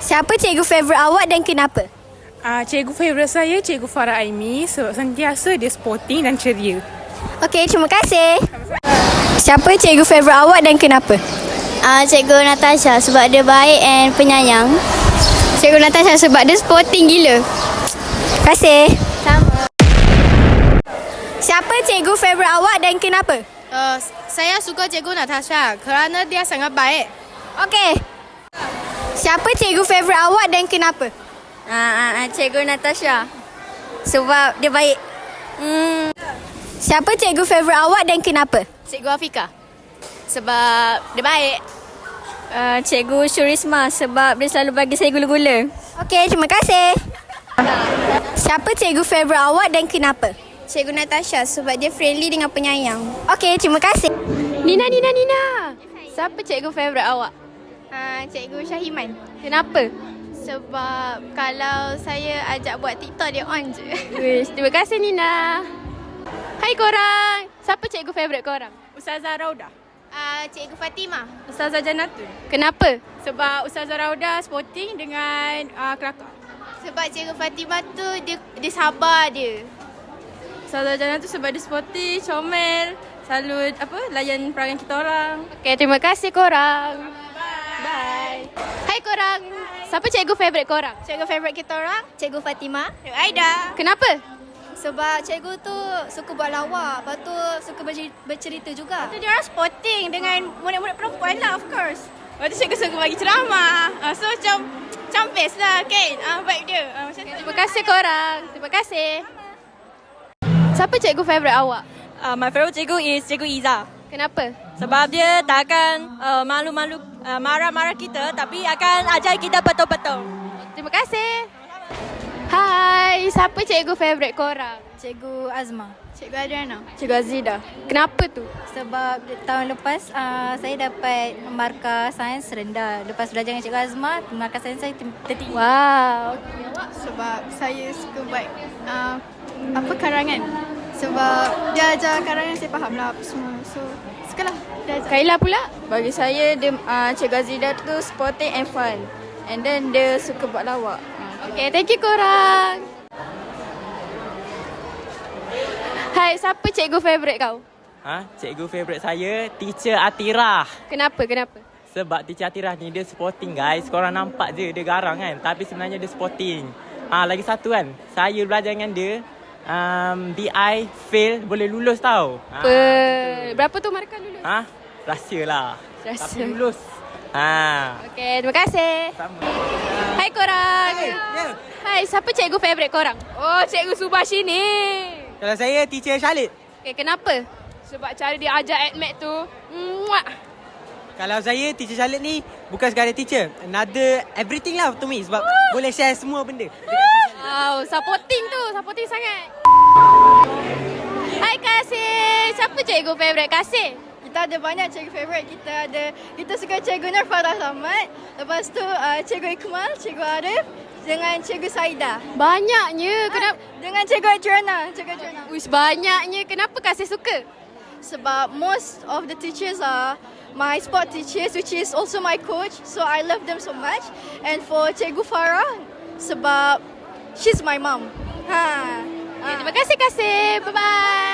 Siapa cikgu favourite awak dan kenapa? Cikgu favourite saya Cikgu Farah Aimi sebab sentiasa dia sporting dan ceria. Okey, terima kasih. Siapa cikgu favourite awak dan kenapa? Cikgu Natasha sebab dia baik and penyayang. Cikgu Natasha sebab dia sporting gila. Terima kasih. Sama. Siapa cikgu favourite awak dan kenapa? Saya suka Cikgu Natasha kerana dia sangat baik. Okey. Siapa cikgu favourite awak dan kenapa? Cikgu Natasha sebab dia baik. Siapa cikgu favourite awak dan kenapa? Cikgu Afika sebab dia baik. Cikgu Syurisma sebab dia selalu bagi saya gula-gula. Okey, terima kasih. Siapa cikgu favourite awak dan kenapa? Cikgu Natasha sebab dia friendly dengan penyayang. Okey, terima kasih. Nina. Siapa cikgu favourite awak? Cikgu Syahiman. Kenapa? Sebab kalau saya ajak buat TikTok dia on je. Terima kasih Nina. Hai korang. Siapa cikgu favourite korang? Ustazah Rauda. Cikgu Fatimah. Ustazah Janatun. Kenapa? Sebab Ustazah Rauda sporting dengan kelakar. Sebab Cikgu Fatimah tu dia sabar dia. Ustazah Janatun sebab dia sporting, comel, selalu layan perangai kita orang. Okay, terima kasih korang. Bye. Hai korang. Siapa cikgu favourite korang? Cikgu favourite kita orang, Cikgu Fatimah. Cikgu Aida. Kenapa? Sebab cikgu tu suka buat lawak, lepas tu suka bercerita juga. Dia orang sporting dengan murid-murid perempuan lah, of course. Lepas tu cikgu suka bagi ceramah. So macam best lah kan? Vibe dia. Terima kasih korang. Terima kasih. Siapa cikgu favourite awak? My favourite cikgu is Cikgu Iza. Kenapa? Sebab dia tak akan malu-malu marah-marah kita, tapi akan ajar kita betul-betul. Terima kasih. Hai, siapa cikgu favourite korang? Cikgu Azma. Cikgu Adriana. Cikgu Azida. Kenapa tu? Sebab tahun lepas saya dapat markah sains rendah. Lepas belajar dengan Cikgu Azma, markah sains saya tertinggi. Wow. Sebab saya suka buat karangan. Sebab dia ajar karangan, saya faham lah apa semua. So, sukalah dia ajar. Kaila pula? Bagi saya, dia, Cikgu Azida tu sporting and fun. And then dia suka buat lawak. Okay, thank you korang. Hai, siapa cikgu favourite kau? Cikgu favourite saya, Teacher Atirah. Kenapa? Sebab Teacher Atirah ni dia sporting guys. Korang nampak je dia garang kan, tapi sebenarnya dia sporting. Lagi satu kan, saya belajar dengan dia. DI fail boleh lulus tau. Berapa tu markah lulus? Rahsia lah. Rahsia. Tapi lulus. Okay, terima kasih. Sama. Hai korang. Hai, siapa cikgu favourite korang? Oh, Cikgu Subashini. Kalau saya, Teacher Khalid. Okay, kenapa? Sebab cara dia ajar admat tu. Muak. Kalau saya, Teacher Khalid ni bukan sekadar teacher. Another everything lah to me. Sebab boleh share semua benda. Wow, supporting sangat. Hai Kasih. Siapa cikgu favourite Kasih? Kita ada banyak cikgu favourite. Kita suka Cikgu Nur Farah Samad. Lepas tu Cikgu Ikmal, Cikgu Arif dengan Cikgu Saida. Banyaknya. Kenapa? Dengan Cikgu Adriana. Uish, banyaknya. Kenapa Kasih suka? Sebab most of the teachers are my sport teachers, which is also my coach. So I love them so much. And for Cikgu Farah, sebab she's my mom. Okay, terima kasih Kasih. Bye-bye.